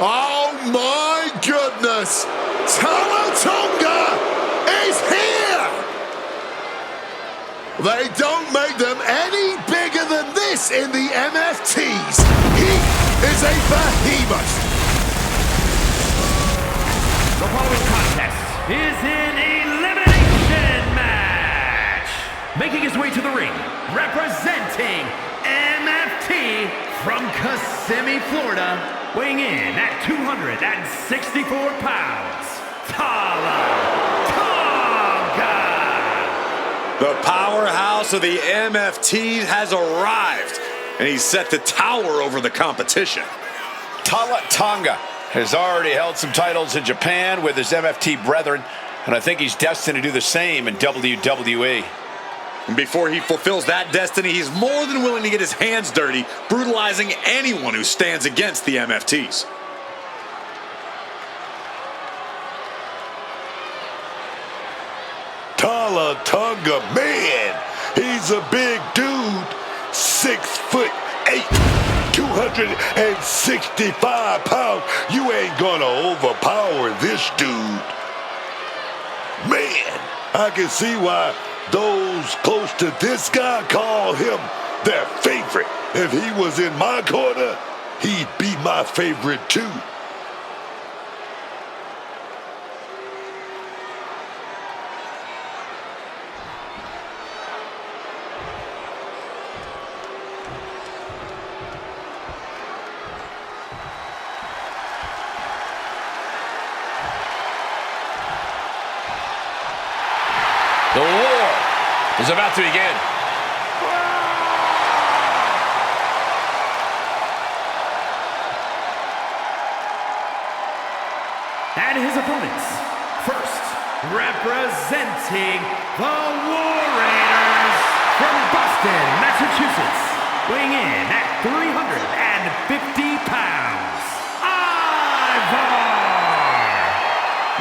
Oh my goodness! Talatonga is here! They don't make them any bigger than this in the MFTs. He is a behemoth. The following contest is an elimination match. Making his way to the ring, representing MFT from Kissimmee, Florida, weighing in at 264 pounds, Talatonga. The powerhouse of the MFT has arrived, and he's set to tower over the competition. Talatonga has already held some titles in Japan with his MFT brethren, and I think he's destined to do the same in WWE. And before he fulfills that destiny, he's more than willing to get his hands dirty, brutalizing anyone who stands against the MFTs. Talatonga, man, he's a big dude, 6'8", 265 pounds. You ain't gonna overpower this dude. Man, I can see why those close to this guy call him their favorite. If he was in my corner, he'd be my favorite too. The war is about to begin. And his opponents, first, representing the War Raiders from Boston, Massachusetts, weighing in at 350 pounds, Ivar!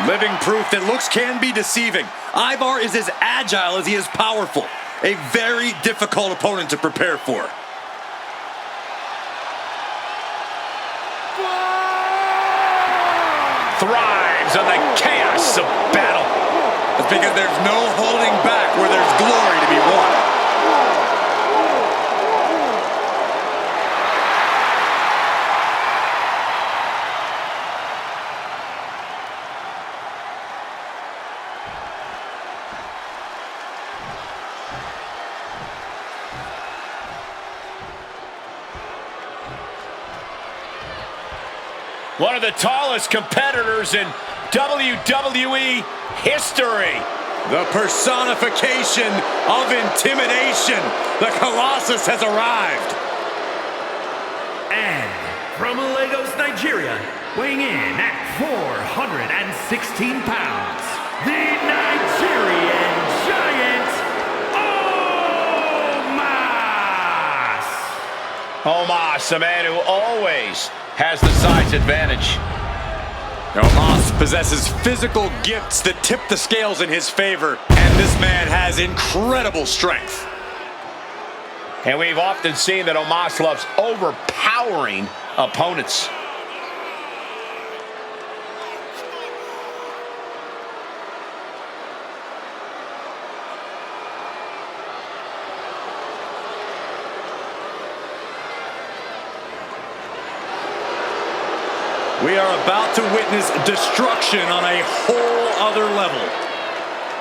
Living proof that looks can be deceiving. Ivar is as agile as he is powerful. A very difficult opponent to prepare for. Thrives on the chaos of battle. That's because there's no holding back where there's glory to be won. One of the tallest competitors in WWE history. The personification of intimidation. The Colossus has arrived. And from Lagos, Nigeria, weighing in at 416 pounds, the Nigerian Giant, Omos! Omos, a man who always has the size advantage. Omos possesses physical gifts that tip the scales in his favor, and this man has incredible strength. And we've often seen that Omos loves overpowering opponents. We are about to witness destruction on a whole other level.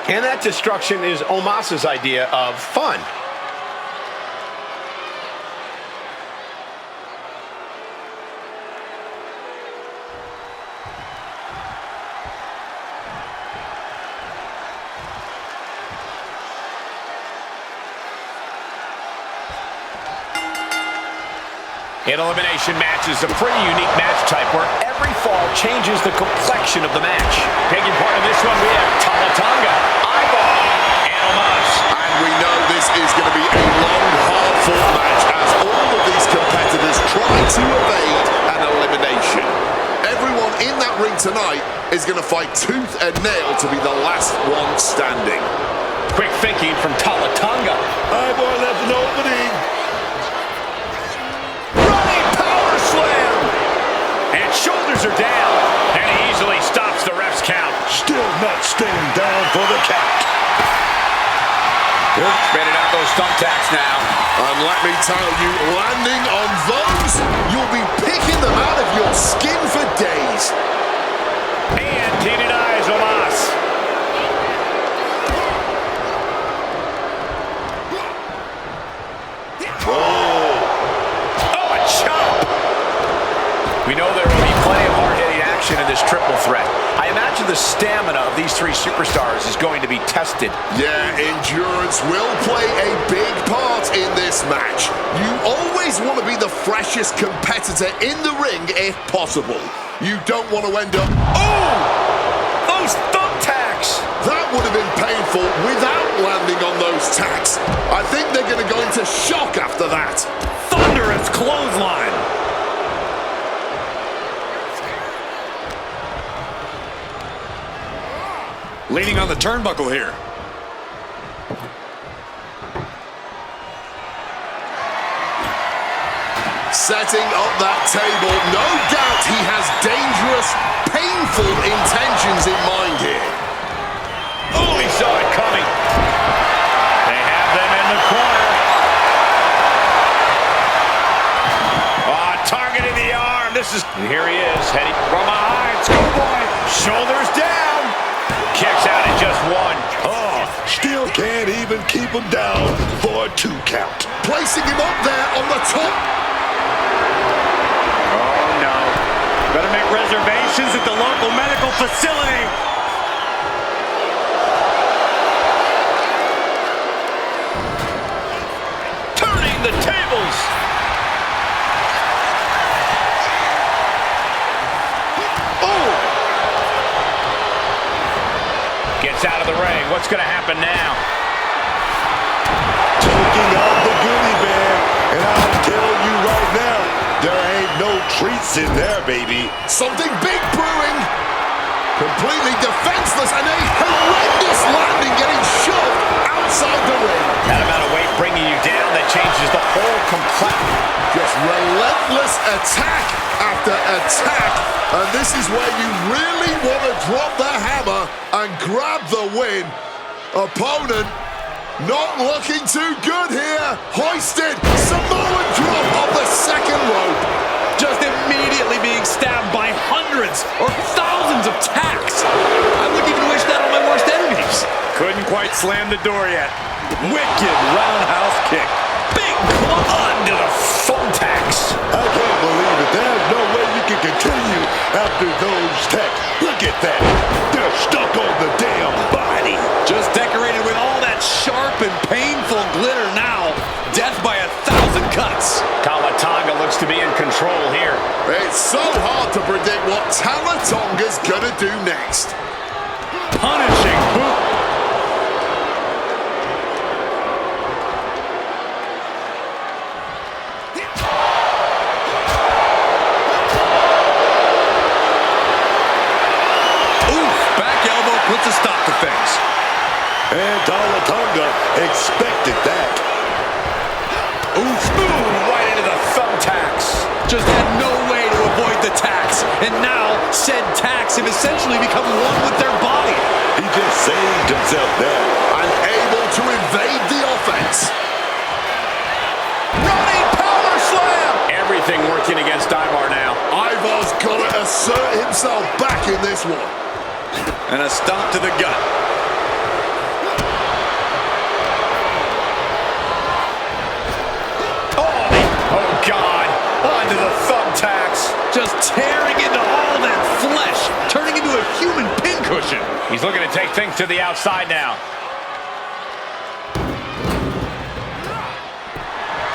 And that destruction is Omos's idea of fun. An elimination match is a pretty unique match type where every fall changes the complexion of the match. Taking part in this one, we have Talatonga, Ivar, and Omos. And we know this is going to be a long, hard-fought match as all of these competitors try to evade an elimination. Everyone in that ring tonight is going to fight tooth and nail to be the last one standing. Quick thinking from Talatonga. Ivar left an opening. Running power slam! And shoulders shoulders are down, and he easily stops the ref's count. Still not staying down for the count. Spinning out those thumbtacks now. And let me tell you, landing on those, you'll be picking them out of your skin for days. And he denies Omos. Oh, a chop! We know there will be plenty of hard-hitting action in this triple threat. I imagine the stamina of these three superstars is going to be tested. Yeah, endurance will play a big part in this match. You always want to be the freshest competitor in the ring if possible. You don't want to end up... Oh! Those thumbtacks! That would have been painful without landing on those tacks. I think they're going to go into shock after that. Thunderous clothesline! Leaning on the turnbuckle here. Setting up that table. No doubt he has dangerous, painful intentions in mind here. Oh, he saw it coming. They have them in the corner. Targeting the arm. This is... And here he is, heading from behind. Schoolboy. Shoulders down. Kicks out at just one. Oh, still can't even keep him down for a 2 count. Placing him up there on the top. Oh, no. Better make reservations at the local medical facility. Turning the tables. Gets out of the ring. What's going to happen now? Taking out the goodie bag, and I'll tell you right now, there ain't no treats in there, baby. Something big brewing. Completely defenseless and a horrendous landing getting shoved outside the ring. That amount of weight bringing you down, that changes the whole complexion. Just relentless attack after attack. And this is where you really want to drop the hammer and grab the win. Opponent not looking too good here. Hoisted. Samoan drop of the second rope. Just immediately being stabbed by hundreds or thousands of tacks. I wouldn't even wish that on my worst enemies. Couldn't quite slam the door yet. Wicked roundhouse kick. Big club Onto the thumbtacks. I can't believe it. There's no way you can continue after those tacks. Look at that. They're stuck on the damn body. just decorated with all that sharp and painful glitter now. Death by 1,000 cuts. Tonga looks to be in control here. It's so hard to predict what Tonga's gonna do next. Punishing boot. Oof, back elbow puts a stop to things. And Tonga expected that. Oof, Right into the thumbtacks. just had no way to avoid the tacks. And now, said tacks have essentially become one with their body. He just saved himself there. Unable to evade the offense. Running power slam. Everything working against Ivar now. Ivar's gotta assert himself back in this one. And a stomp to the gut. Oh, God. Onto the thumbtacks. Just tearing into all that flesh, turning into a human pincushion. He's looking to take things to the outside now.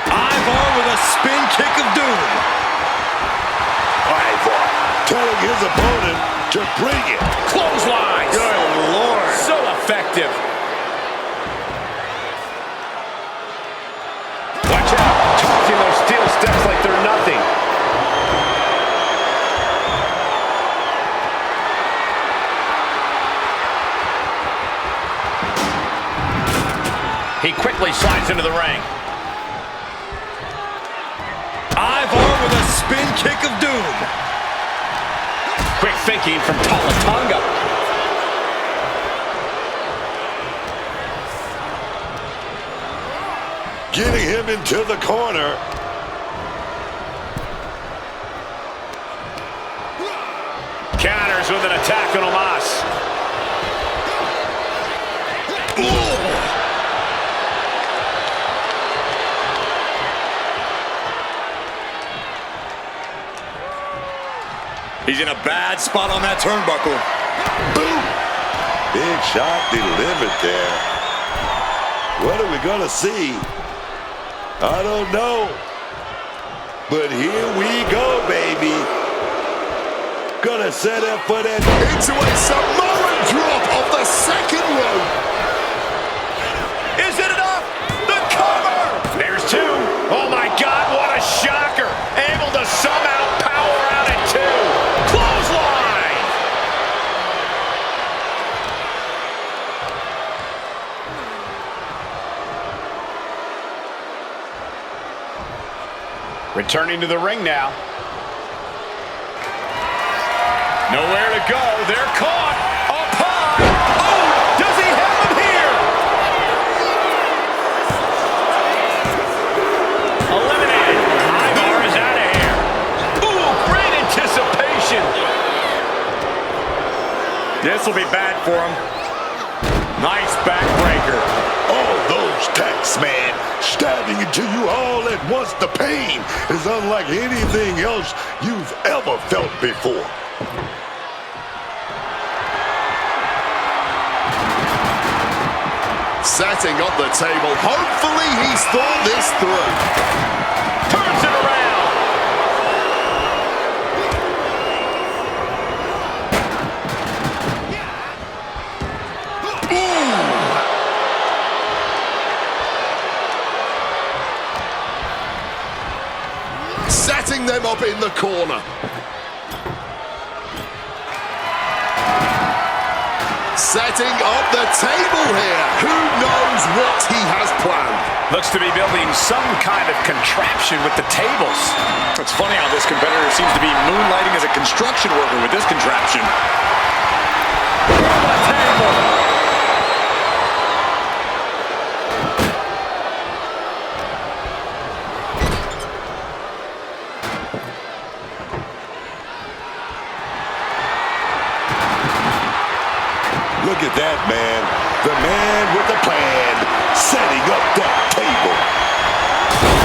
Ivar with a spin kick of doom. Ivar telling his opponent to bring it. Clotheslines. Good Lord. So effective. Watch out. Tossing those steel steps like they're nothing. He quickly slides into the ring. Ivar with a spin kick of doom. thinking from Tonga. Getting him into the corner. Counters with an attack on Omos. He's in a bad spot on that turnbuckle. Boom! Big shot delivered there. What are we going to see? I don't know. But here we go, baby. Gonna set up for that. Into a Samoan drop off the second rope. Is it enough? The cover! There's two. Oh my God, what a shocker. Able to somehow power out at two. Clothesline! Returning to the ring now. Nowhere to go. They're caught. Up high. Oh, does he have him here? Eliminated. Ivar is out of here. Ooh, great anticipation. This will be bad for him. Nice backbreaker. All those tacks, man. Stabbing into you all at once. The pain is unlike anything else you've ever felt before. Setting up the table. Hopefully he's thought this through. Turns it around. Setting them up in the corner. Setting up the table here. Who knows what he has planned? Looks to be building some kind of contraption with the tables. It's funny how this competitor seems to be moonlighting as a construction worker with this contraption. The table. Look at that, man. The man with the plan, setting up that table.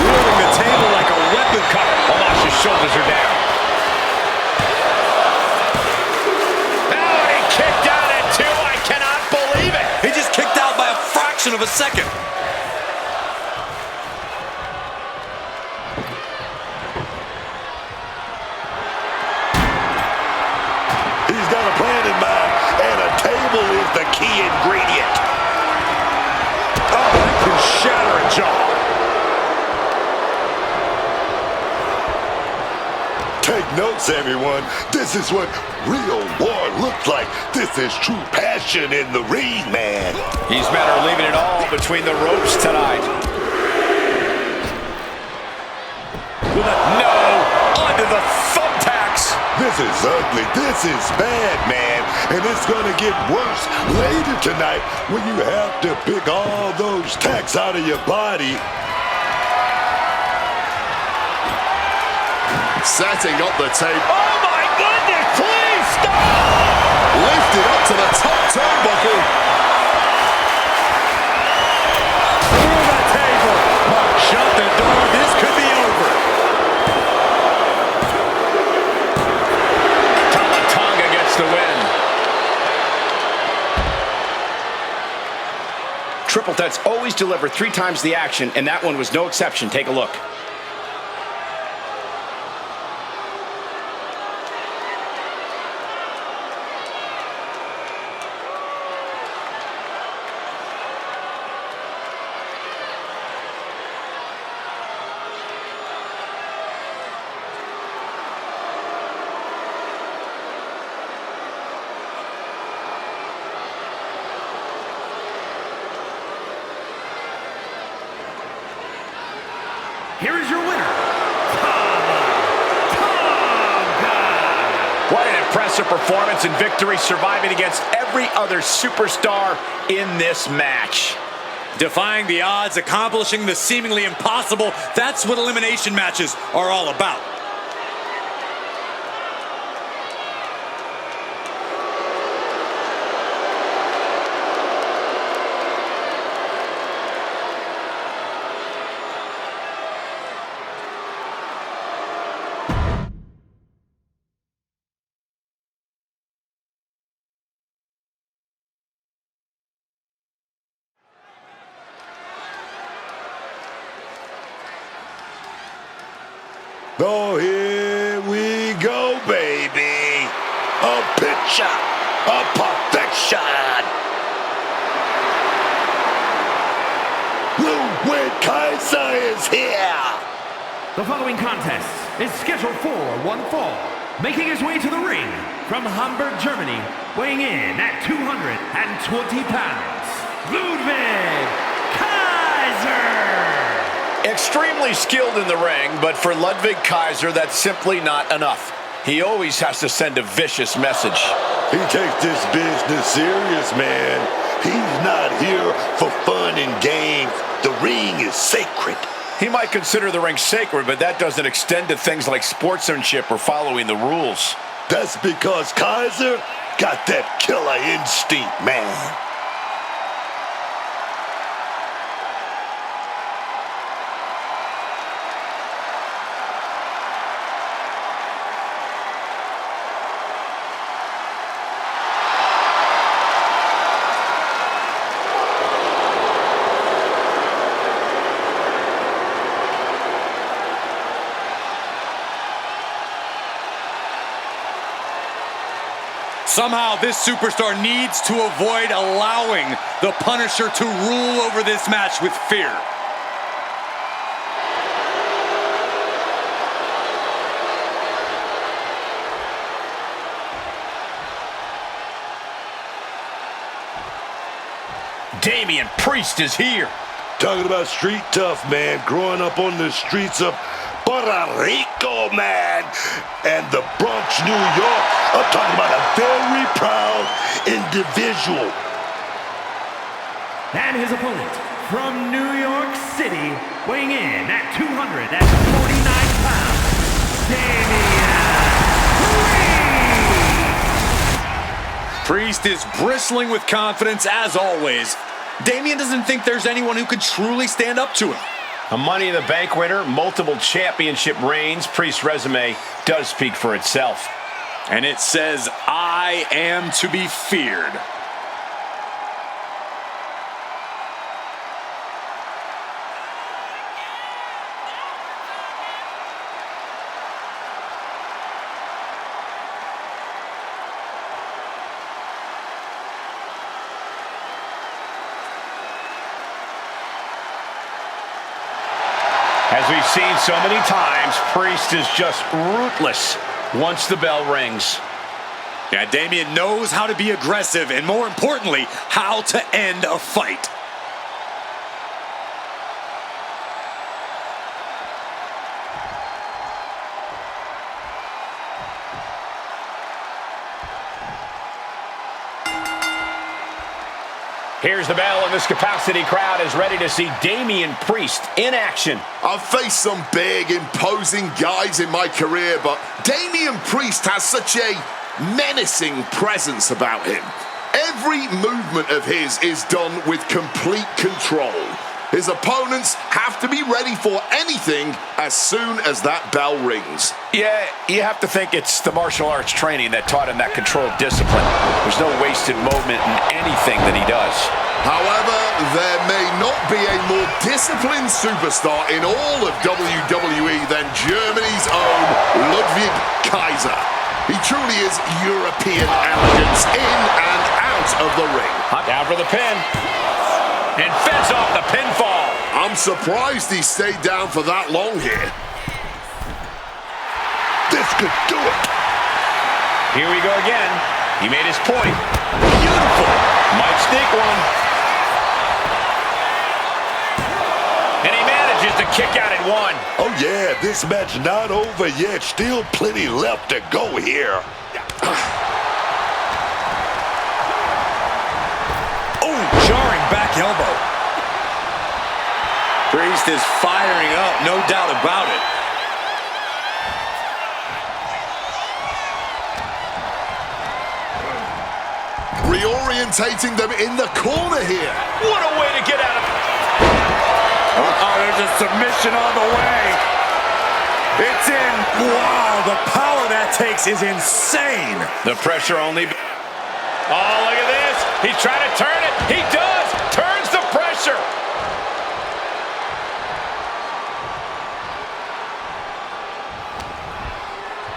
Wielding the table like a weapon cutter. Omos's shoulders are down. Oh, he kicked out at two. I cannot believe it. He just kicked out by a fraction of a second. He's got a plan in mind, and a table is the key ingredient. Oh, that can shatter a jaw. Take notes, everyone. This is what real war looks like. This is true passion in the ring, man. These men are leaving it all between the ropes tonight. No, under the thumbtacks. This is ugly. This is bad, man. And it's going to get worse later tonight when you have to pick all those tacks out of your body. Setting up the table. Oh my goodness, please stop! Lifted up to the top turnbuckle. Through the table. Shut the door. This could be over. Tonga gets the win. Triple threats always deliver 3 times the action, and that one was no exception. Take a look. Here is your winner, What an impressive performance and victory, surviving against every other superstar in this match. Defying the odds, accomplishing the seemingly impossible, that's what elimination matches are all about. Oh, here we go, baby. A picture of perfection. Ludwig Kaiser is here. The following contest is scheduled for one fall. Making his way to the ring from Hamburg, Germany, weighing in at 220 pounds, Ludwig Kaiser. Extremely skilled in the ring, but for Ludwig Kaiser, that's simply not enough. He always has to send a vicious message. He takes this business serious, man. He's not here for fun and games. The ring is sacred. He might consider the ring sacred, but that doesn't extend to things like sportsmanship or following the rules. That's because Kaiser got that killer instinct, man. Somehow this superstar needs to avoid allowing the Punisher to rule over this match with fear. Damian Priest is here. Talking about street tough, man. Growing up on the streets of Puerto Rico, man. And the Bronx, New York. I'm talking about a very proud individual. And his opponent from New York City, weighing in at 249 pounds, Damian Priest is bristling with confidence as always. Damian doesn't think there's anyone who could truly stand up to him. A Money in the Bank winner, multiple championship reigns. Priest's resume does speak for itself. And it says, I am to be feared. As we've seen so many times, Priest is just ruthless once the bell rings. Yeah, Damian knows how to be aggressive and, more importantly, how to end a fight. Here's the bell, and this capacity crowd is ready to see Damian Priest in action. I've faced some big, imposing guys in my career, but Damian Priest has such a menacing presence about him. Every movement of his is done with complete control. His opponents have to be ready for anything as soon as that bell rings. Yeah, you have to think it's the martial arts training that taught him that controlled discipline. There's no wasted moment in anything that he does. However, there may not be a more disciplined superstar in all of WWE than Germany's own Ludwig Kaiser. He truly is European elegance in and out of the ring. Down for the pin. And fends off the pinfall. I'm surprised he stayed down for that long here. This could do it. Here we go again. He made his point. Beautiful. Might sneak one. And he manages to kick out at one. Oh, yeah, this match not over yet. Still plenty left to go here. Oh, jarring back elbow. Priest is firing up, no doubt about it. Reorientating them in the corner here. What a way to get out of... Oh, there's a submission on the way. It's in. Wow, the power that takes is insane. The pressure only... Oh, look at this. He's trying to turn it. He does. Turns the pressure.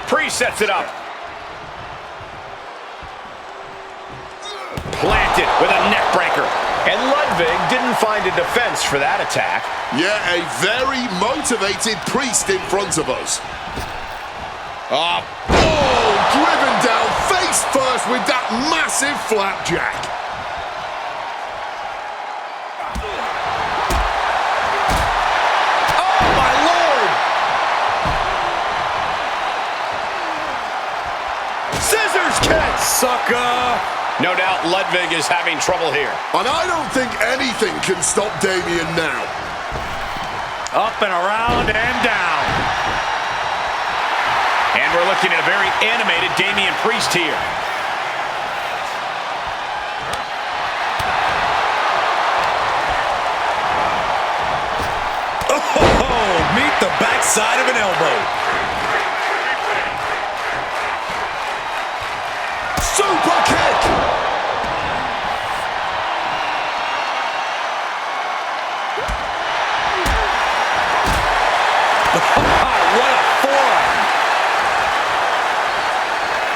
Priest sets it up. Planted with a neck breaker. And Ludwig didn't find a defense for that attack. Yeah, a very motivated Priest in front of us. Oh, driven down face first with that massive flapjack. Oh, my Lord! Scissors catch! Sucker. No doubt Ludwig is having trouble here. And I don't think anything can stop Damien now. Up and around and down. And we're looking at a very animated Damian Priest here. Oh, meet the backside of an elbow. Super kick! What a forearm.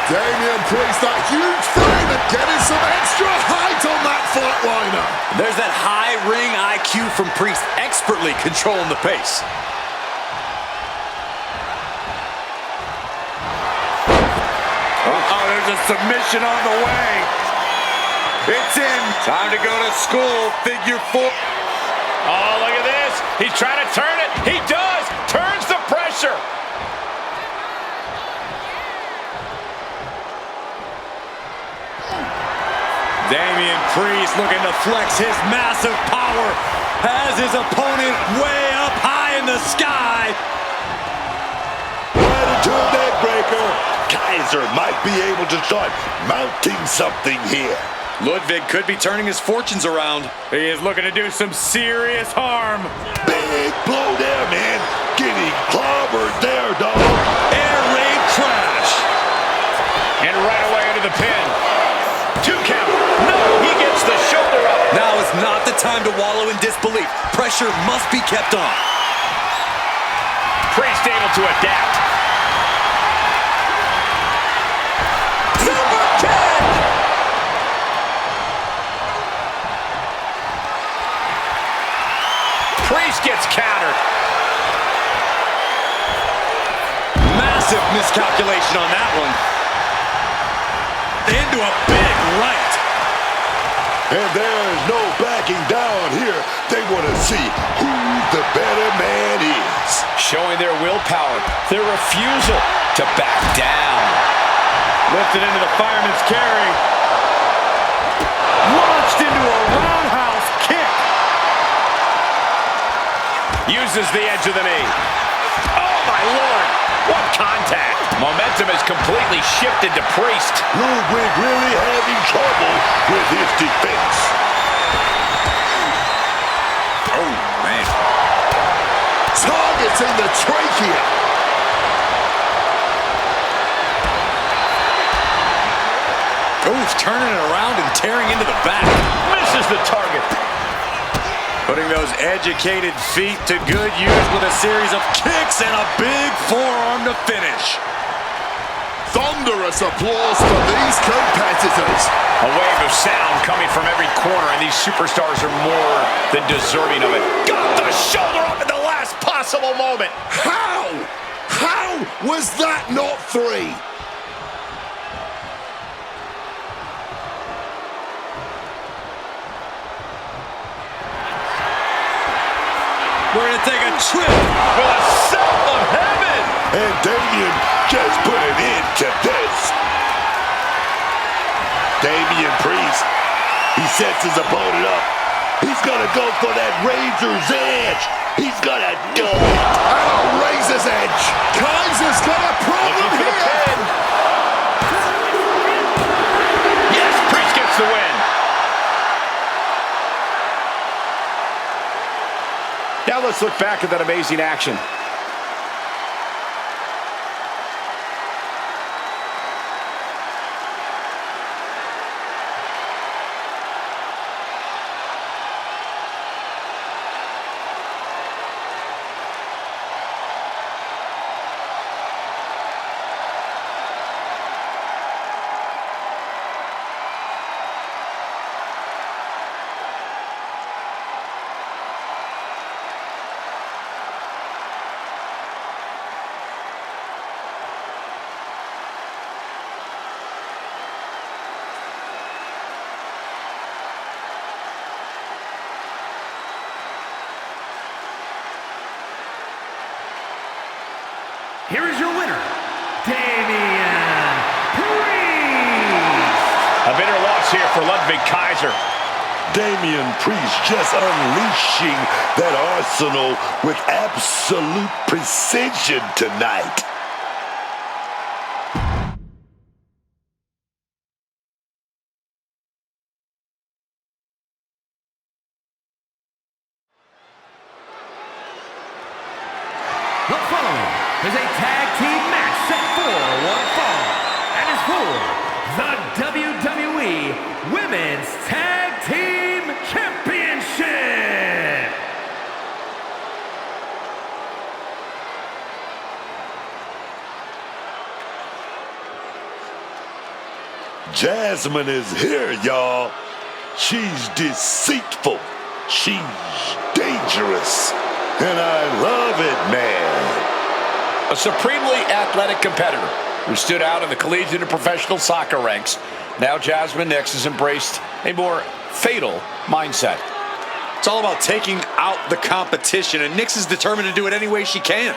Damian Priest, that huge frame and getting some extra height on that flatliner. There's that high ring IQ from Priest, expertly controlling the pace. Oh, there's a submission on the way. It's in. Time to go to school. Figure 4. Oh, look at this. He's trying to turn it. He does. Turns the pressure. Damian Priest looking to flex his massive power. Has his opponent way up high in the sky. Right into a neck breaker. Kaiser might be able to start mounting something here. Ludwig could be turning his fortunes around. He is looking to do some serious harm. Big blow there, man. Getting clobbered there, dog. Air raid crash. And right away into the pin. 2 count. No, he gets the shoulder up. Now is not the time to wallow in disbelief. Pressure must be kept on. Priest able to adapt. Super kick. Priest gets countered. Massive miscalculation on that one. Into a big right. And there's no backing down here. They want to see who the better man is. Showing their willpower, their refusal to back down. Lifted into the fireman's carry. Launched into a roundhouse kick. Uses the edge of the knee. Oh, my Lord. What contact. Momentum is completely shifted to Priest. Ludwig really having trouble with his defense. Oh, man. Targeting the trachea. Oh, turning it around and tearing into the back. Misses the target. Putting those educated feet to good use with a series of kicks and a big forearm to finish. Thunderous applause for these competitors. A wave of sound coming from every corner, and these superstars are more than deserving of it. Got the shoulder up at the last possible moment. How? How was that not 3? We're going to take a trip With a sound of heaven. And Damien just put an end to this. Damian Priest. He sets his opponent up. He's gonna go for that razor's edge. He's gonna do it. And a razor's edge. Kaiser's got a problem here. Yes, Priest gets the win. Now let's look back at that amazing action. Here is your winner, Damian Priest. A bitter loss here for Ludwig Kaiser. Damian Priest just unleashing that arsenal with absolute precision tonight. The following is a tag team match set for one fall and is for the WWE Women's Tag Team Championship. Jasmine is here, y'all. She's deceitful. She's dangerous. And I love it, man. A supremely athletic competitor who stood out in the collegiate and professional soccer ranks. Now Jasmine Nix has embraced a more fatal mindset. It's all about taking out the competition, and Nix is determined to do it any way she can,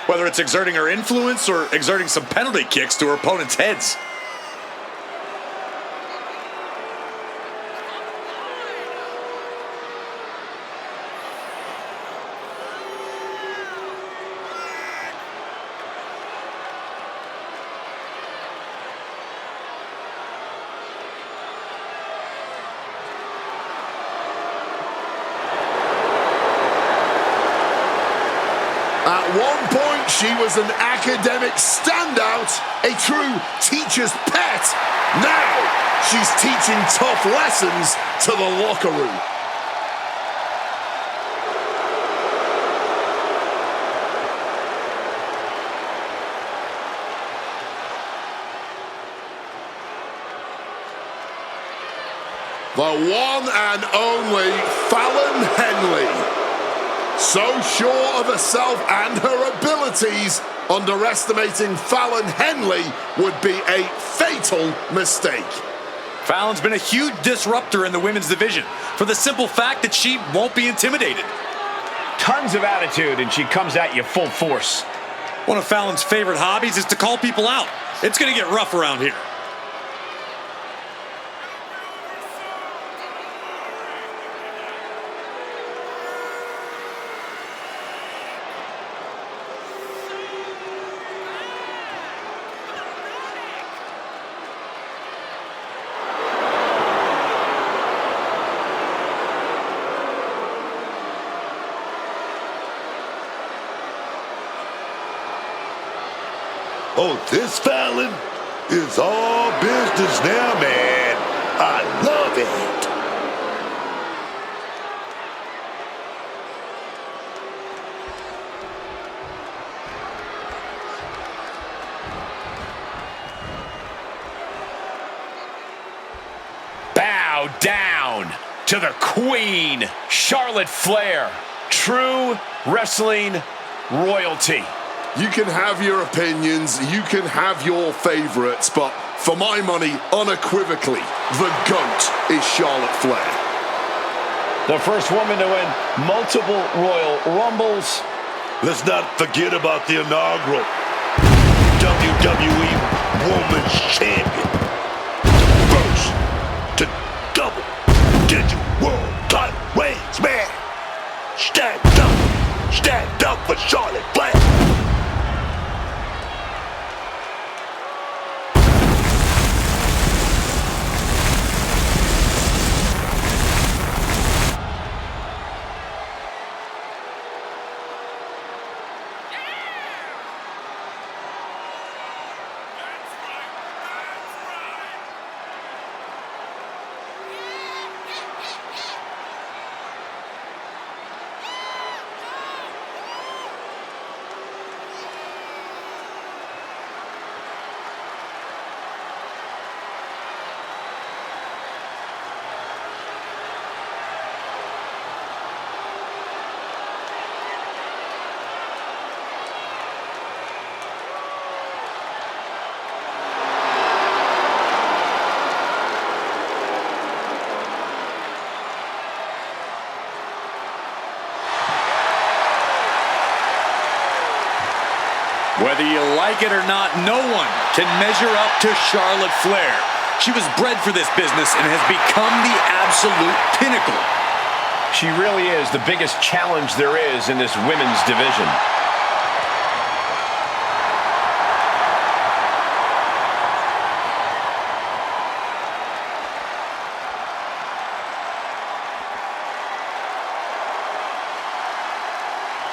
whether it's exerting her influence or exerting some penalty kicks to her opponent's heads. At one point, she was an academic standout, a true teacher's pet. Now, she's teaching tough lessons to the locker room. The one and only Fallon Henley. So sure of herself and her abilities, underestimating Fallon Henley would be a fatal mistake. Fallon's been a huge disruptor in the women's division for the simple fact that she won't be intimidated. Tons of attitude, and she comes at you full force. One of Fallon's favorite hobbies is to call people out. It's going to get rough around here. Oh, this Fallon is all business now, man. I love it. Bow down to the Queen, Charlotte Flair. True wrestling royalty. You can have your opinions, you can have your favorites, but for my money, unequivocally, the GOAT is Charlotte Flair. The first woman to win multiple Royal Rumbles. Let's not forget about the inaugural WWE Women's Champion. First for Charlotte Flair. Whether you like it or not, no one can measure up to Charlotte Flair. She was bred for this business and has become the absolute pinnacle. She really is the biggest challenge there is in this women's division.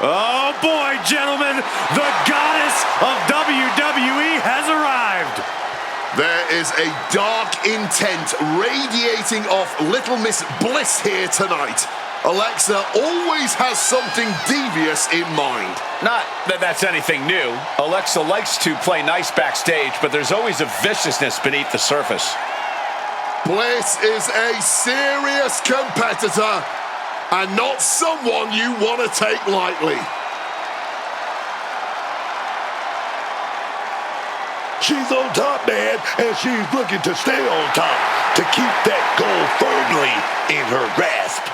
Oh boy, gentlemen, the goddess of WWE has arrived. There is a dark intent radiating off Little Miss Bliss here tonight. Alexa always has something devious in mind. Not that that's anything new. Alexa likes to play nice backstage, but there's always a viciousness beneath the surface. Bliss is a serious competitor and not someone you want to take lightly. She's on top, man, and she's looking to stay on top to keep that goal firmly in her grasp.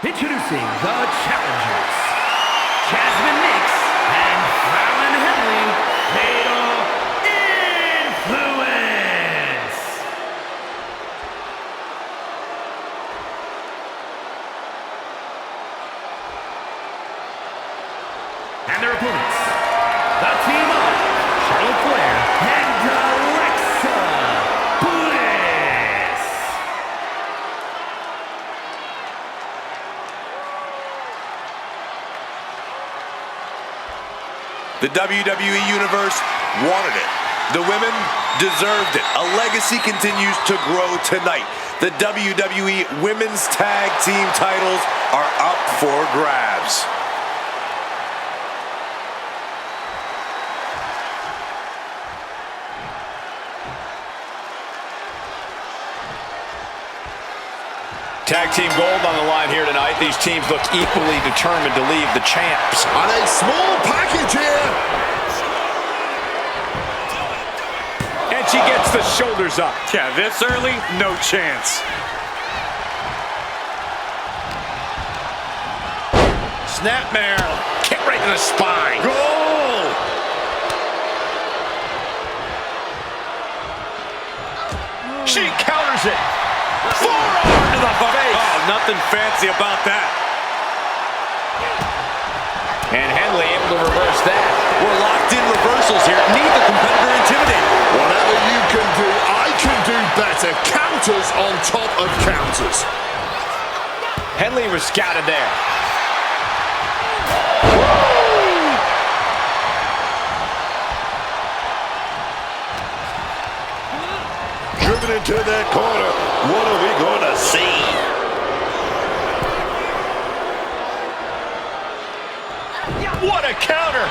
Introducing the challengers, Jasmine Nix and Fallon Henley, Fatal Influence. And their opponents, the team of Charlotte Flair and Alexa Bliss. The WWE Universe wanted it. The women deserved it. A legacy continues to grow tonight. The WWE Women's Tag Team titles are up for grabs. Tag team gold on the line here tonight. These teams look equally determined to leave the champs. And a small package here. And she gets the shoulders up. Yeah, this early, no chance. Snapmare. Kick right to the spine. Goal! She counters it. Forearm to the face. Oh, nothing fancy about that. And Henley able to reverse that. We're locked in reversals here. Neither competitor intimidated. Whatever you can do, I can do better. Counters on top of counters. Henley was scouted there. Driven into that corner. What are we going to see? What a counter.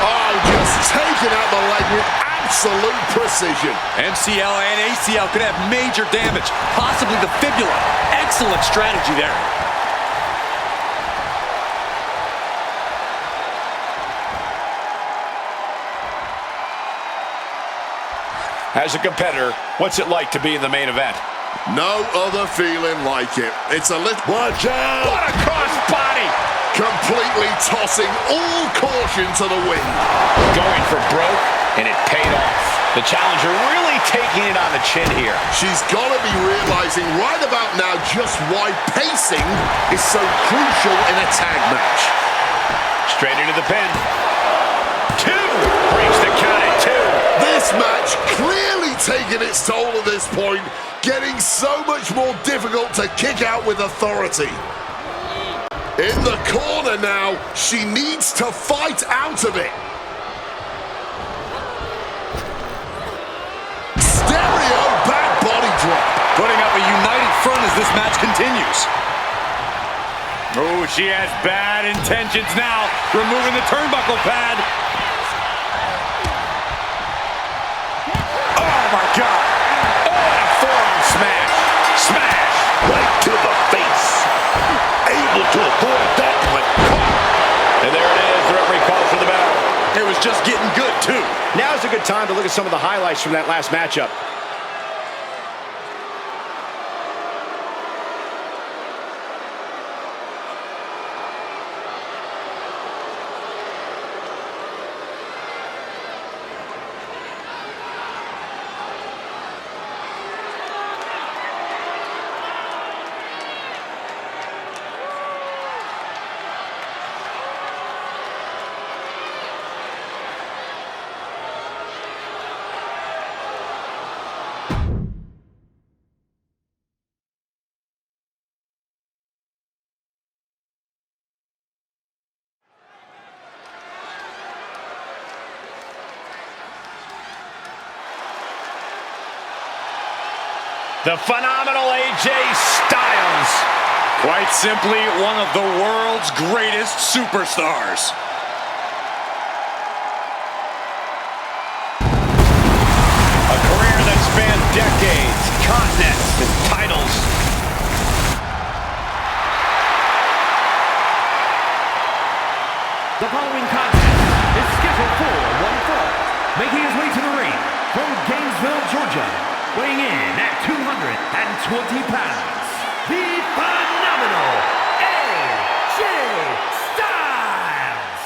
Oh, just taking out the leg with absolute precision. MCL and ACL could have major damage, possibly the fibula. Excellent strategy there. As a competitor, what's it like to be in the main event? No other feeling like it. It's a little... Watch out! What a crossbody! Completely tossing all caution to the wind. Going for broke, and it paid off. The challenger really taking it on the chin here. She's got to be realizing right about now just why pacing is so crucial in a tag match. Straight into the pin. 2! Breaks the count at 2. This match clearly taking its toll at this point, getting so much more difficult to kick out with authority. In the corner now, she needs to fight out of it. Stereo back body drop. Putting up a united front as this match continues. Oh, she has bad intentions now. Removing the turnbuckle pad. Oh, my God. Oh, and a forearm smash. Smash. Right to the face. Able to avoid that one. And there it is. The referee calls for the bell. It was just getting good, too. Now's a good time to look at some of the highlights from that last matchup. The phenomenal AJ Styles. Quite simply, one of the world's greatest superstars. A career that spanned decades, continents, and titles. The following contest is scheduled for one fall. Making his way to the ring from Gainesville, Georgia, weighing in at 220 pounds, the phenomenal AJ Styles.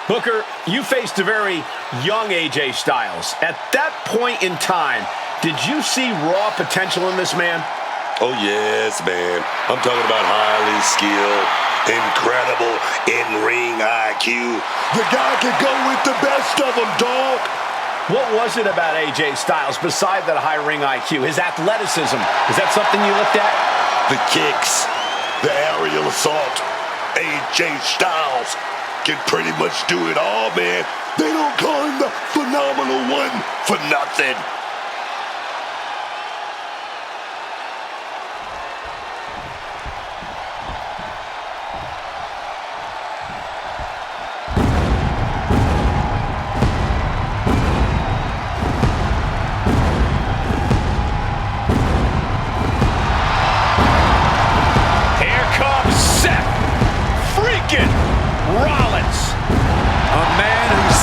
Booker, you faced a very young AJ Styles. At that point in time, did you see raw potential in this man? Oh, yes, man. I'm talking about highly skilled, incredible in-ring IQ. The guy can go with the best of them, dog. What was it about AJ Styles, beside that high ring IQ? His athleticism, is that something you looked at? The kicks, the aerial assault. AJ Styles can pretty much do it all, man. They don't call him the phenomenal one for nothing.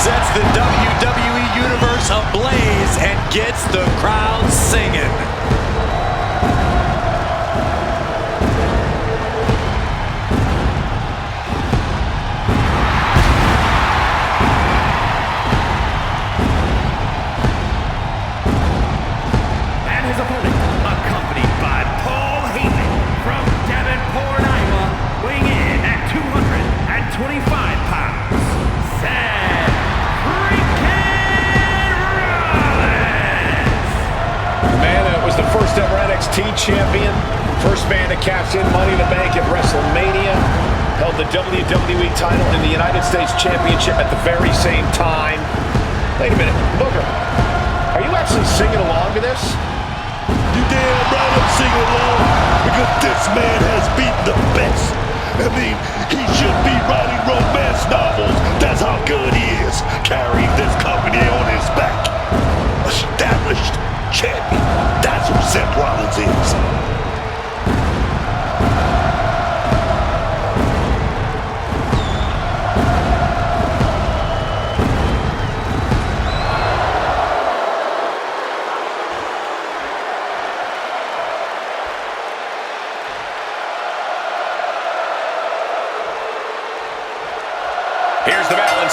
Sets the WWE Universe ablaze and gets the crowd singing. And his opponent, accompanied by Paul Heyman from Davenport, Iowa, weighing in at 225 pounds. Was the first ever NXT champion, first man to cash in Money in the Bank at WrestleMania, held the WWE title and the United States Championship at the very same time. Wait a minute, Booker, are you actually singing along to this? You damn right I'm singing along, because this man has beaten the best. I mean, he should be writing romance novels. That's how good he is, carrying this company on his back. Established champion. That's who Seth Rollins is.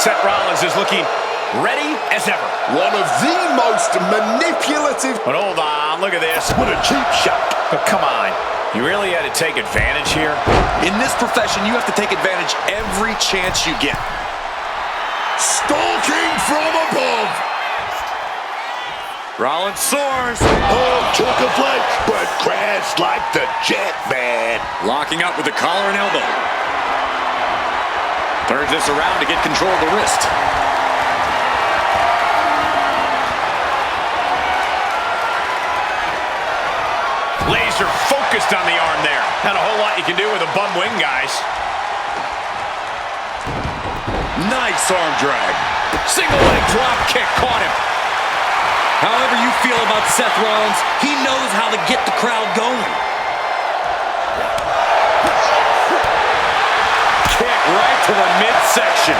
Seth Rollins is looking ready as ever. One of the most manipulative. But hold on, look at this. What a cheap shot. But come on, you really had to take advantage here? In this profession, you have to take advantage every chance you get. Stalking from above. Rollins soars. Oh, took a flight, but crashed like the jet, man. Locking up with the collar and elbow. Turns this around to get control of the wrist. Laser focused on the arm there. Not a whole lot you can do with a bum wing, guys. Nice arm drag. Single leg drop kick caught him. However you feel about Seth Rollins, he knows how to get the crowd going. Kick right to the midsection.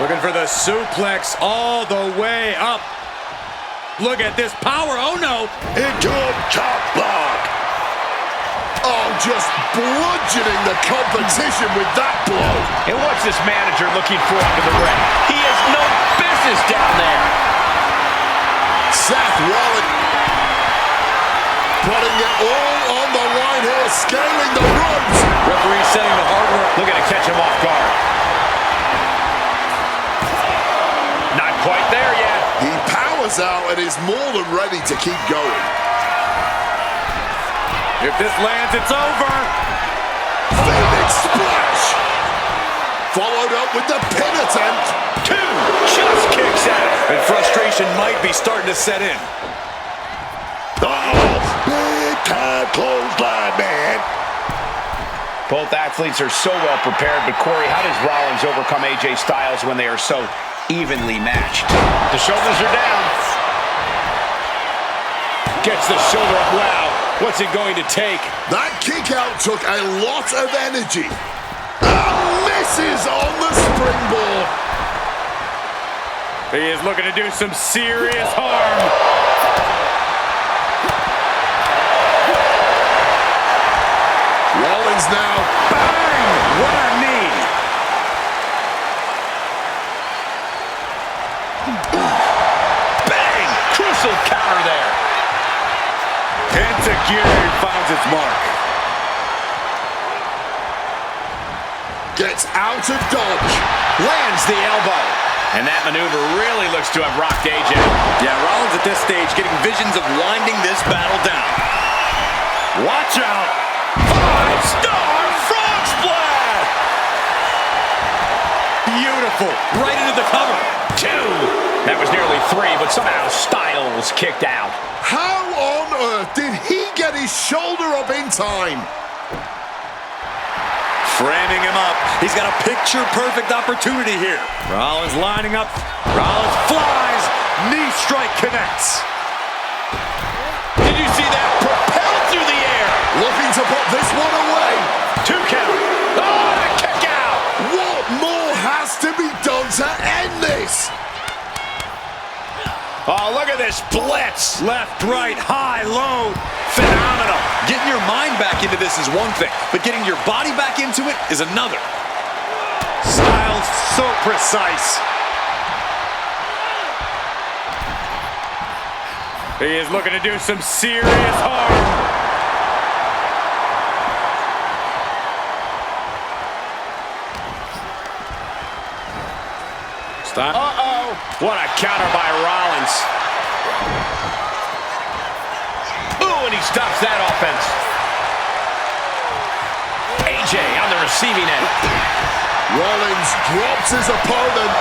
Looking for the suplex all the way up. Look at this power. Oh, no. Into a chop block. Oh, just bludgeoning the competition with that blow. And what's this manager looking for under the ring? He has no business down there. Seth Rollins putting it all on the line here, scaling the ropes. Referee setting the hard work. Looking to catch him off guard. Not quite there yet. He powers out and is more than ready to keep going. If this lands, it's over. Phoenix splash. Followed up with the pin attempt. Two just kicks out. And frustration might be starting to set in. Oh, big time clothesline, man. Both athletes are so well prepared, but Corey, how does Rollins overcome AJ Styles when they are so evenly matched? The shoulders are down. Gets the shoulder up. Wow, what's it going to take? That kick out took a lot of energy. And misses on the springboard. He is looking to do some serious harm. Rollins now. Bang! What a knee. Bang! Crucial counter there. Enzuigiri finds its mark. Gets out of dodge. Lands the elbow. And that maneuver really looks to have rocked AJ. Yeah, Rollins at this stage getting visions of winding this battle down. Watch out. 5-star frog splash. Beautiful. Right into the cover. 2. That was nearly 3, but somehow Styles kicked out. How on earth did he get his shoulder up in time? Framing him up. He's got a picture-perfect opportunity here. Rollins lining up. Rollins flies. Knee strike connects. Did you see that? Propelled through the air. Looking to put this one away. 2 count. Oh, and a kick out. What more has to be done to end this? Oh, look at this blitz. Left, right, high, low. Phenomenal. Getting your mind back into this is one thing, but getting your body back into it is another. Styles so precise. He is looking to do some serious harm. Stop. Uh-oh. What a counter by Rollins. Ooh, and he stops that offense. AJ on the receiving end. Rollins drops his opponent.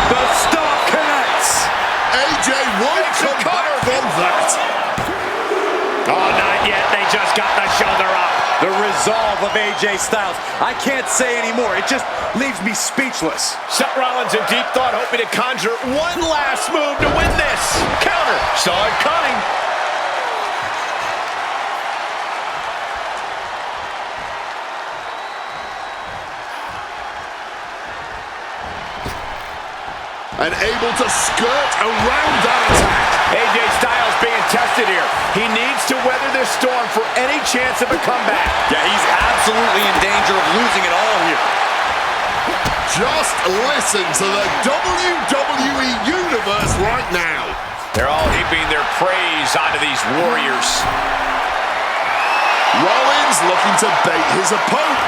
The stop connects. AJ won't come back from that. Oh, not yet. They just got the shoulder up. The resolve of AJ Styles. I can't say anymore. It just leaves me speechless. Seth Rollins in deep thought, hoping to conjure one last move to win this. Counter. Saw it coming. And able to skirt around that attack. AJ Styles being tested here. He needs to weather this storm for any chance of a comeback. Yeah, he's absolutely in danger of losing it all here. Just listen to the WWE Universe right now. They're all heaping their praise onto these warriors. Rollins looking to bait his opponent.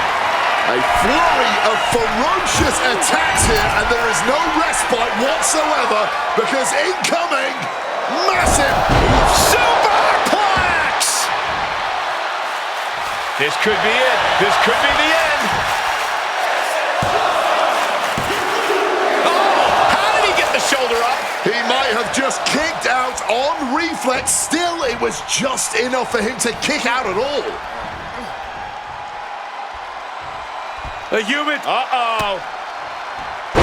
A flurry of ferocious attacks here, and there is no respite whatsoever because incoming, massive Superplex! This could be it. This could be the end. Oh, how did he get the shoulder up? He might have just kicked out on reflex. Still, it was just enough for him to kick out at all. The human. Uh-oh.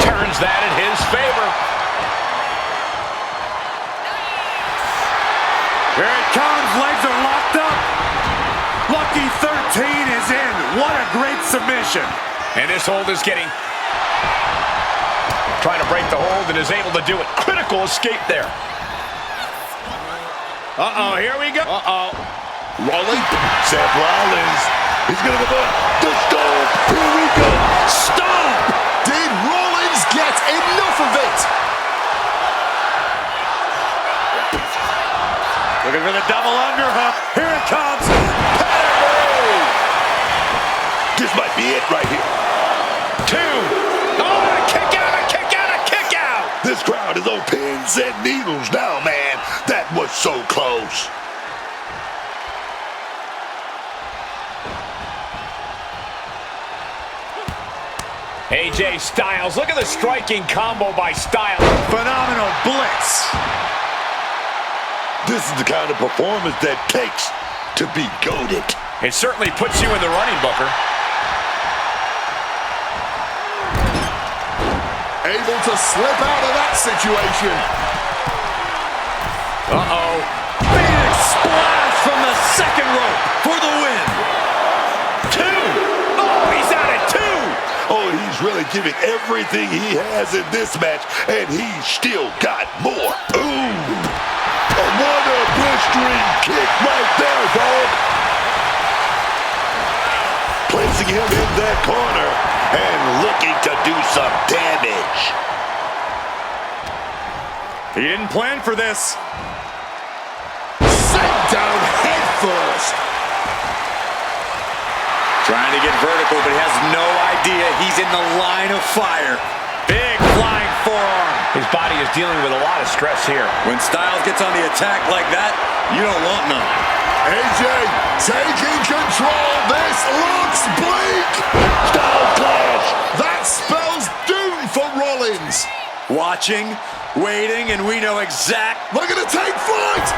Turns that in his favor. Here it comes. Legs are locked up. Lucky 13 is in. What a great submission. And this hold is getting... Trying to break the hold and is able to do it. Critical escape there. Uh-oh, here we go. Uh-oh. Rollins. Seth Rollins. He's going to go up. The stomp. Here we go. Stop! Did Rollins get enough of it? Looking for the double underhook. Here it comes. Pedigree. This might be it right here. 2. Oh, a kick out, a kick out, a kick out. This crowd is on pins and needles now, man. That was so close. AJ Styles, look at the striking combo by Styles. Phenomenal blitz. This is the kind of performance that takes to be goated. It certainly puts you in the running, Booker. Able to slip out of that situation. Uh-oh. Phoenix splash from the second rope for the win. 2. Oh, he's out at 2. Oh, he's really giving everything he has in this match, and he's still got more. Ooh. What a blistering kick right there, dog. Placing him in that corner and looking to do some damage. He didn't plan for this. Sent down head first. Trying to get vertical, but he has no idea he's in the line of fire. Big flying forearm. His body is dealing with a lot of stress here. When Styles gets on the attack like that, you don't want none. AJ taking control. This looks bleak. Style clash. That spells doom for Rollins. Watching, waiting, and we know Look at it take flight.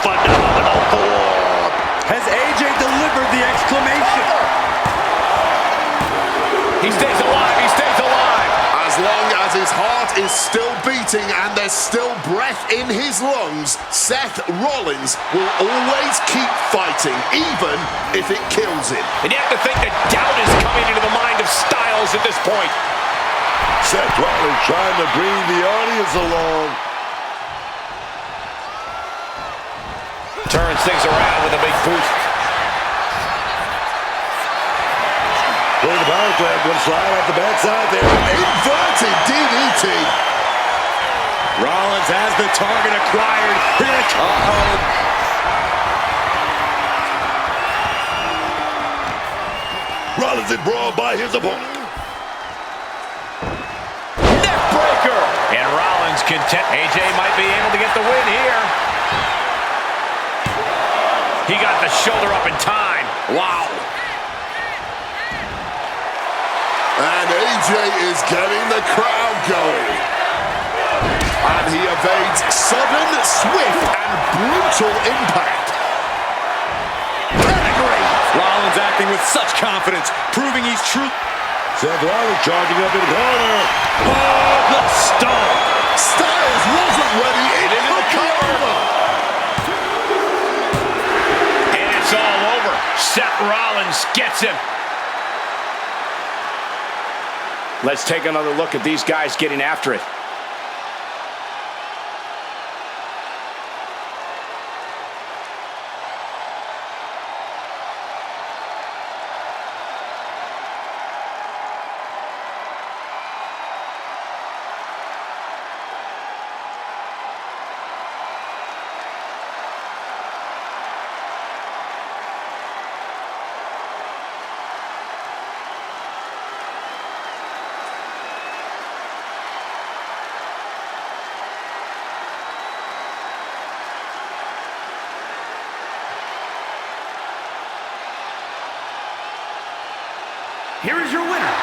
Phenomenal form. Has AJ delivered the exclamation? He stays alive. He stays alive. As long as his heart is still beating and there's still breath in his lungs, Seth Rollins will always keep fighting, even if it kills him. And you have to think that doubt is coming into the mind of Styles at this point. Seth Rollins trying to bring the audience along. Turns things around with a big boost. Going to the power play, going to slide off the backside there. Inverted DDT. Rollins has the target acquired. Uh-oh. Rollins embroiled by his opponent. Neck breaker. And Rollins content. AJ might be able to get the win here. He got the shoulder up in time. Wow. And AJ is getting the crowd going. And he evades sudden, swift, and brutal impact. Pedigree. Rollins acting with such confidence, proving he's true. Seth Rollins charging up in the corner. Oh, the stomp. Styles wasn't ready. It took over. And it's all over. Seth Rollins gets him. Let's take another look at these guys getting after it. here is your winner,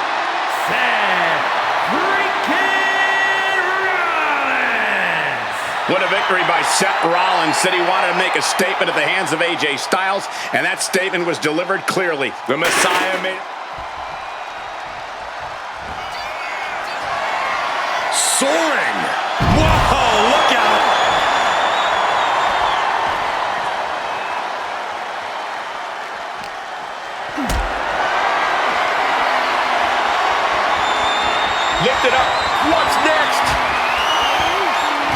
Seth freaking Rollins. What a victory by Seth Rollins. Said he wanted to make a statement at the hands of AJ Styles, and that statement was delivered clearly. The Messiah made... Soaring! Whoa, look out! Lift it up. What's next?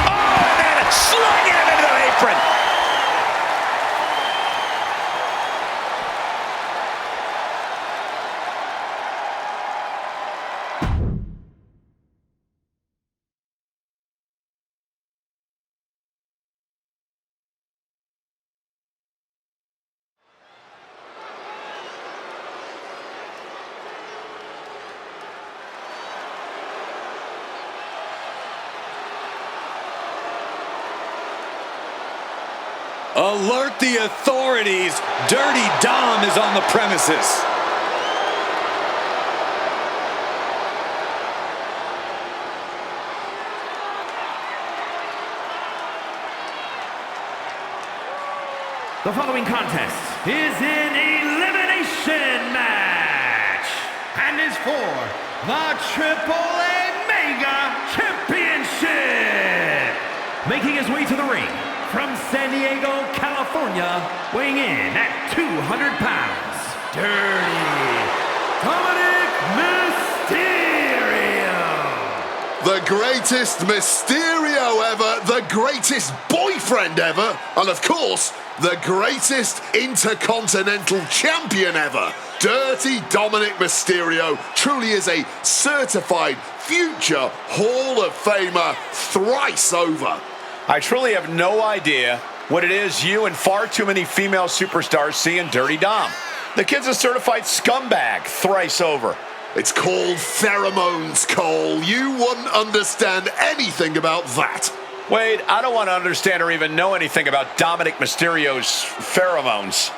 Oh, and then sliding it into the apron. Alert the authorities! Dirty Dom is on the premises. The following contest is an elimination match and is for the AAA Mega Championship. Making his way to the ring from San Diego, California, weighing in at 200 pounds, Dirty Dominic Mysterio. The greatest Mysterio ever, the greatest boyfriend ever, and of course, the greatest Intercontinental Champion ever. Dirty Dominic Mysterio truly is a certified future Hall of Famer thrice over. I truly have no idea what it is you and far too many female superstars see in Dirty Dom. The kid's a certified scumbag thrice over. It's called pheromones, Cole. You wouldn't understand anything about that. Wade, I don't want to understand or even know anything about Dominic Mysterio's pheromones.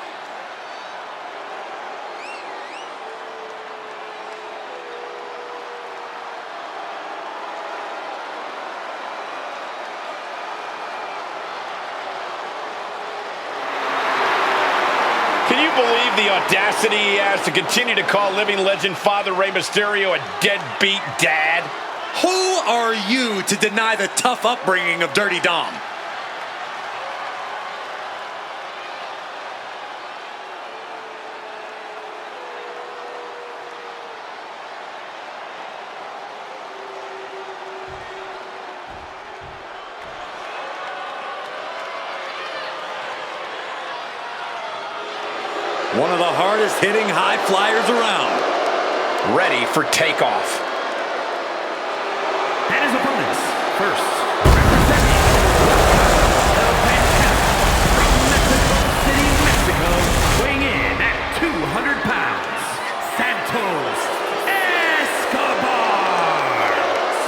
Can you believe the audacity he has to continue to call living legend Father Rey Mysterio a deadbeat dad? Who are you to deny the tough upbringing of Dirty Dom? One of the hardest hitting high flyers around. Ready for takeoff. And his opponents, first, representing the Fantastic from Mexico City, Mexico, weighing in at 200 pounds, Santos Escobar.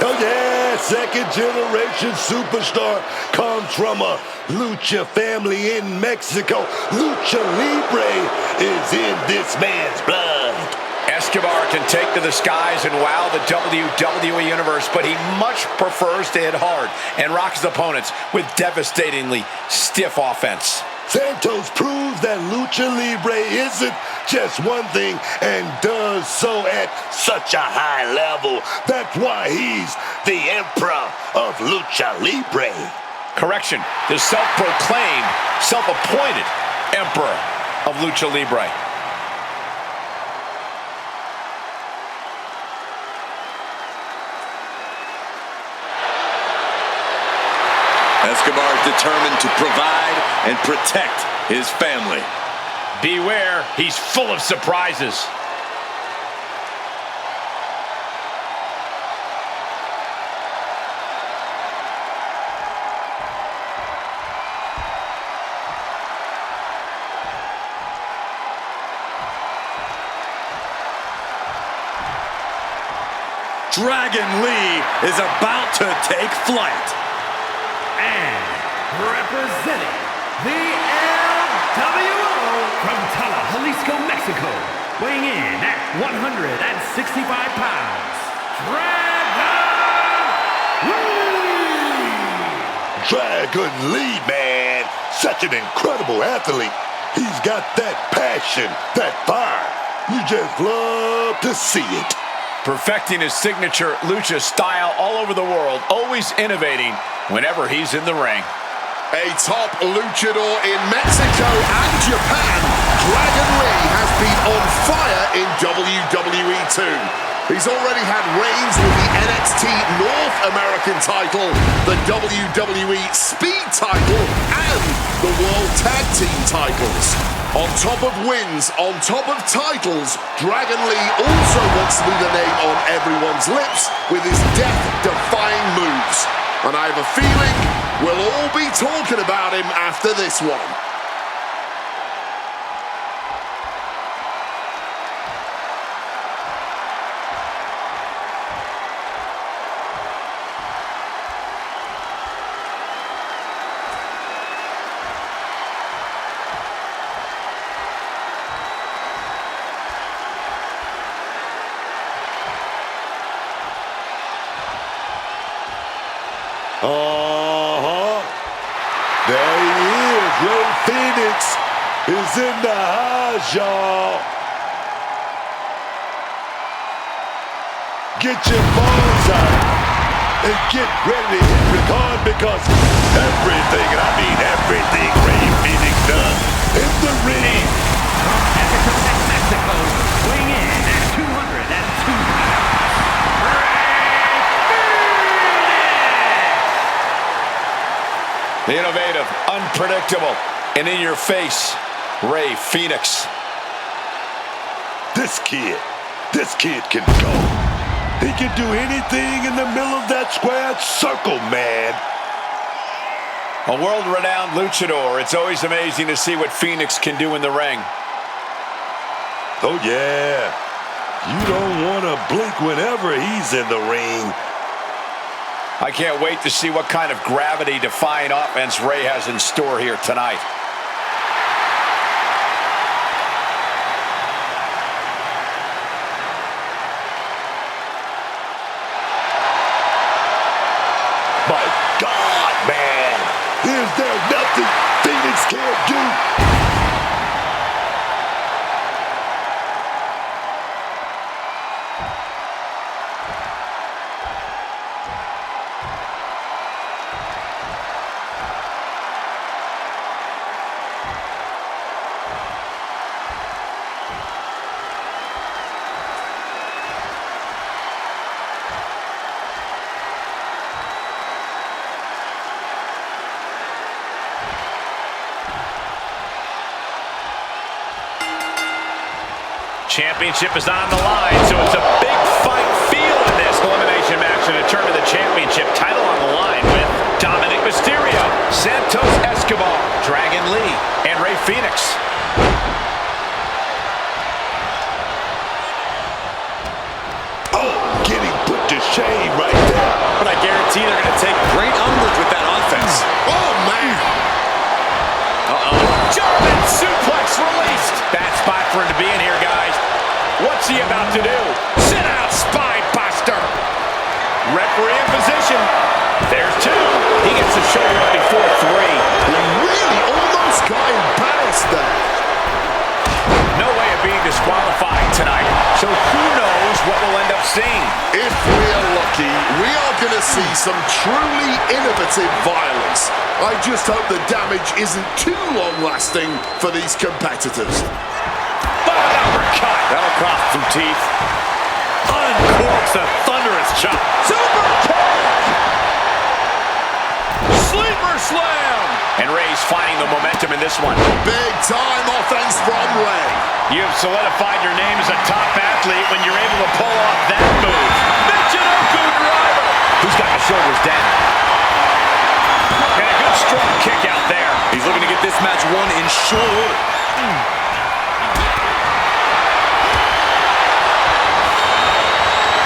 Oh yeah, second generation superstar comes from a lucha family in Mexico. Lucha Libre is in this man's blood. Escobar can take to the skies and wow the WWE Universe, but he much prefers to hit hard and rock his opponents with devastatingly stiff offense. Santos proves that Lucha Libre isn't just one thing and does so at such a high level. That's why he's the Emperor of Lucha Libre. Correction, the self-proclaimed, self-appointed Emperor of Lucha Libre. Escobar is determined to provide and protect his family. Beware, he's full of surprises. Dragon Lee is about to take flight. And representing the LWO from Tala, Jalisco, Mexico, weighing in at 165 pounds, Dragon Lee, man. Such an incredible athlete. He's got that passion, that fire. You just love to see it. Perfecting his signature lucha style all over the world, always innovating whenever he's in the ring. A top luchador in Mexico and Japan, Dragon Lee has been on fire in WWE too. He's already had reigns with the NXT North American title, the WWE Speed title, and the World Tag Team titles. On top of wins, on top of titles, Dragon Lee also wants to be the name on everyone's lips with his death-defying moves. And I have a feeling we'll all be talking about him after this one. There he is. Rey Fenix is in the house, y'all. Get your phones out and get ready to hit record because everything, and I mean everything, Rey Fenix does in the ring. from Ecatepec, Mexico, weighing in at 202 pounds, Innovative, unpredictable, and in your face, Rey Fenix. This kid can go. He can do anything in the middle of that squared circle, man. A world-renowned luchador. It's always amazing to see what Fenix can do in the ring. Oh, yeah. You don't want to blink whenever he's in the ring. I can't wait to see what kind of gravity-defying offense Rey has in store here tonight. My God, man. Is there nothing Phoenix can't do? Championship is on the line, so it's a big fight feel in this elimination match to determine the championship title on the line with Dominic Mysterio, Santos Escobar, Dragon Lee, and Rey Fenix. Oh, getting put to shame right there. But I guarantee they're going to take great umbrage with that offense. Oh, man. German suplex released. Bad spot for him to be in here, guys. What's he about to do? Sit out, spine buster. Referee in position. There's two. He gets the shoulder up before three. He really almost got embarrassed there. No way of being disqualified tonight. So who knows what we'll end up seeing? If we're lucky, we are going to see some truly innovative violence. I just hope the damage isn't too long-lasting for these competitors. Uppercut. That'll cost some teeth. Uncorks a thunderous chop. Super kick. Sleeper slam. And Rey's finding the momentum in this one. Big-time offense from Rey. You've solidified your name as a top athlete when you're able to pull off that move. Michinoku driver. Who's got the shoulders down? And a good strong kick out there. He's looking to get this match won in short order.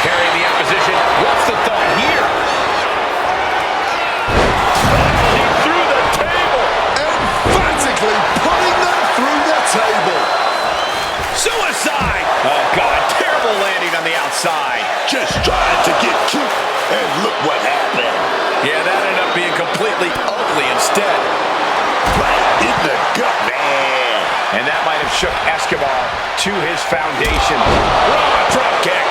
Carrying the opposition. What's the thought here? He threw the table. Emphatically putting them through the table. Suicide. just trying to get cute, and look what happened. Yeah, that ended up being completely ugly instead. Right in the gut, man. And that might have shook Escobar to his foundation. Raw drop kick.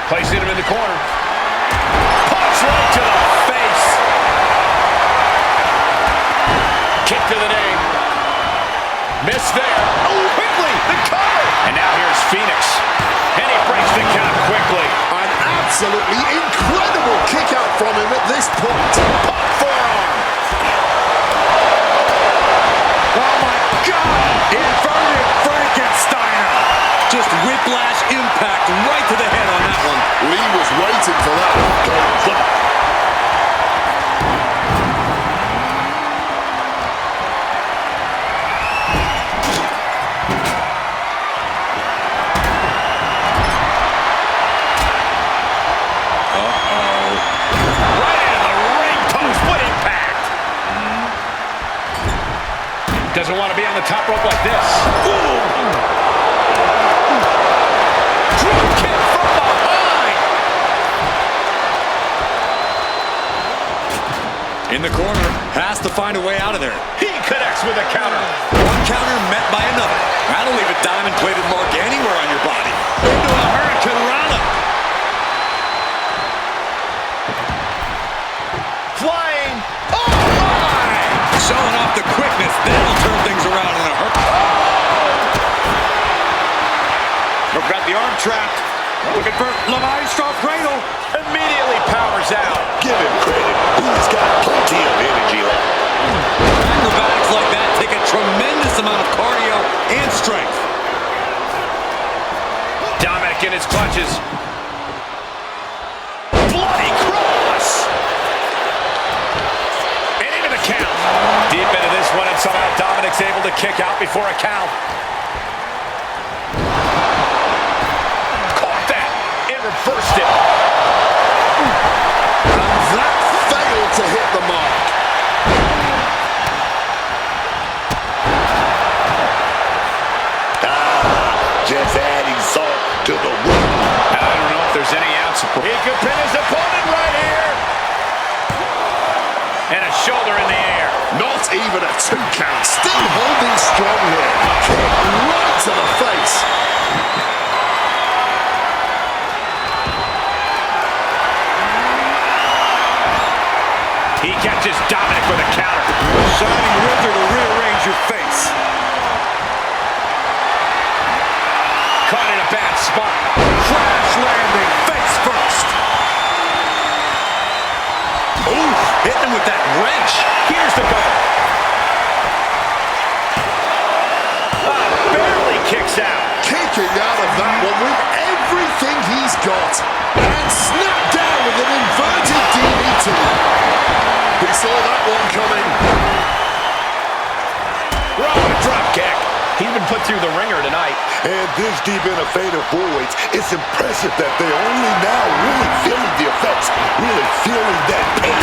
Placing him in the corner. Punch right to the face. Kick to the knee. Missed there. Oh, quickly, the cover. And now here's Phoenix. And he breaks the count quickly. An absolutely incredible kick out from him at this point. Pop forearm. Oh my God! Inverted Frankensteiner! Just whiplash impact right to the head on that one. Lee was waiting for that. Doesn't want to be on the top rope like this. Drop kick from behind. In the corner, has to find a way out of there. He connects with a counter. One counter met by another. That'll leave a diamond-plated mark anywhere on your body. Into a Hurricane Rana. Flying. Oh my! Showing off the quickness. That'll turn things around in a hurry. We've got the arm trapped. Looking for La Maestro Cradle. Immediately powers out. Give him credit. He's got plenty of energy left. Acrobatics like that take a tremendous amount of cardio and strength. Dominic in his clutches. Bloody cross. And into the count. Deep into this one, and somehow Dominic's able to kick out before a count. Caught that. And reversed it. And that failed to hit the mark. Just adding salt to the wound. I don't know if there's any ounce of... He could pin his opponent right here. And a shoulder in the air. Not even a 2 count. Still holding strong here. Kick right to the face. He catches Dominic with a counter. Shining Wizard to rearrange your face. Caught in a bad spot. Crash landing face first. Ooh, hitting him with that wrench. Here's the goal. Barely kicks out. Kicking out of that one with everything he's got. And snapped down with an inverted DDT. He saw that one coming. Raw drop kick. He's been put through the ringer tonight. And this deep in a fatal voids, it's impressive that they're only now really feeling the effects, really feeling that pain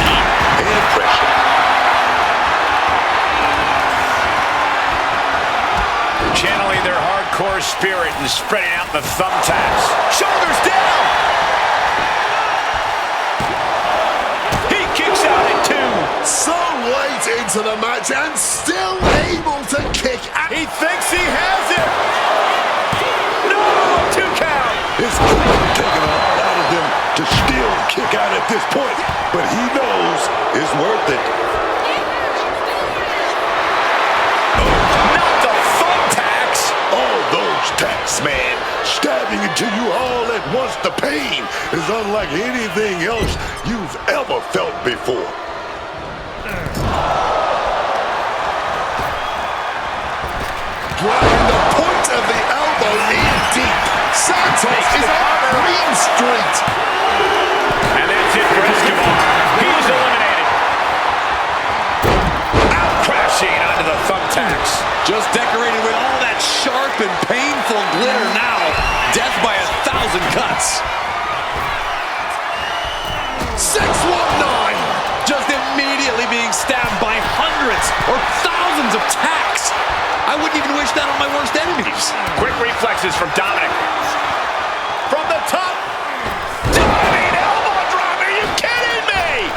and pressure. Channeling their hardcore spirit and spreading out the thumbtacks. Shoulders down. He kicks out at 2. So late into the match and still able to kick out. He thinks he has it. No, 2 count. It's clearly taking a lot out of them to still kick out at this point, but he knows it's worth it. Not the thumbtacks. All those tacks, man, stabbing into you all at once. The pain is unlike anything else you've ever felt before. Driving the point of the elbow in deep. Santos is on Green Street. And that's it for Escobar. He's eliminated. Out crashing onto the thumbtacks. Just decorated with all that sharp and painful glitter now. Death by 1,000 cuts. 619. Just immediately being stabbed by hundreds or thousands thousands of tacks. I wouldn't even wish that on my worst enemies. Quick reflexes from Dominic. From the top. Diving elbow drop. Are you kidding me?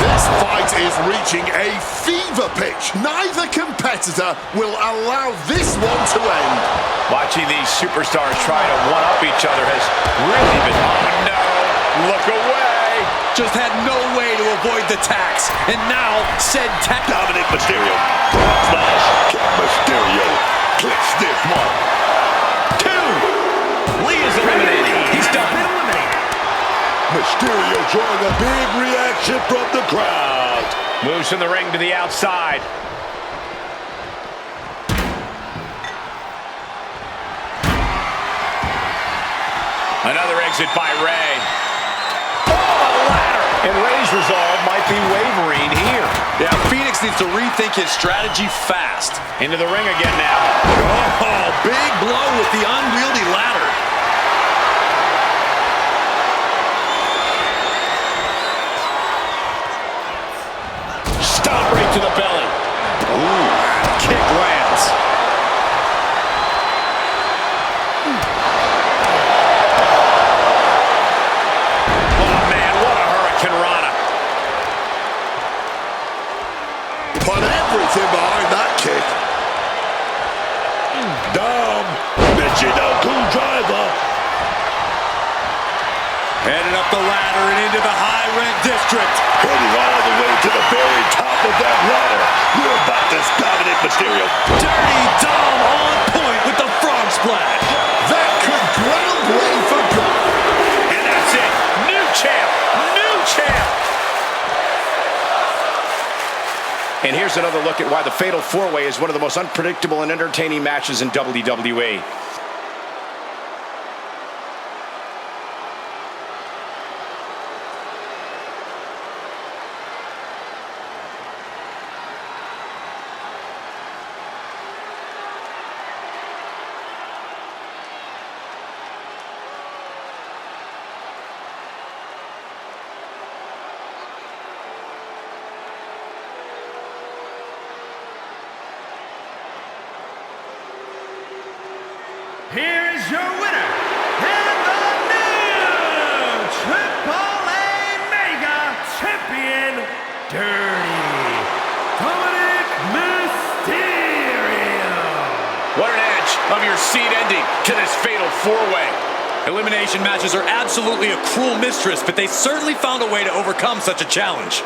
This fight is reaching a fever pitch. Neither competitor will allow this one to end. Watching these superstars try to one-up each other has really been... Oh, no. Look away. Just had no way to avoid the tacks. And now, said tack... Dominic Mysterio. Frog splash. King Mysterio. Clicks this one. 2. Lee is eliminated. He's done. Mysterio drawing a big reaction from the crowd. Moves from the ring to the outside. Another exit by Ray. Oh, a ladder! And Ray's resolve might be wavering here. Yeah, Phoenix needs to rethink his strategy fast. Into the ring again now. Oh, big blow with the unwieldy ladder. Stomp right to the belly. Ooh, kick lands. Oh, man, what a Hurricane Rana. Put everything behind that kick. Dom. Michinoku driver. Heading up the ladder and into the high rent district. Heading all the way to the very top of that ladder. We're about to Dominic Mysterio. Dirty Dom on point with the frog splash. That could ground Ray for good. And that's it. New champ. New champ. And here's another look at why the Fatal 4-Way is one of the most unpredictable and entertaining matches in WWE. Here is your winner, and the new Triple A Mega Champion, Dirty Dominic Mysterio. What an edge of your seat ending to this Fatal 4-Way. Elimination matches are absolutely a cruel mistress, but they certainly found a way to overcome such a challenge.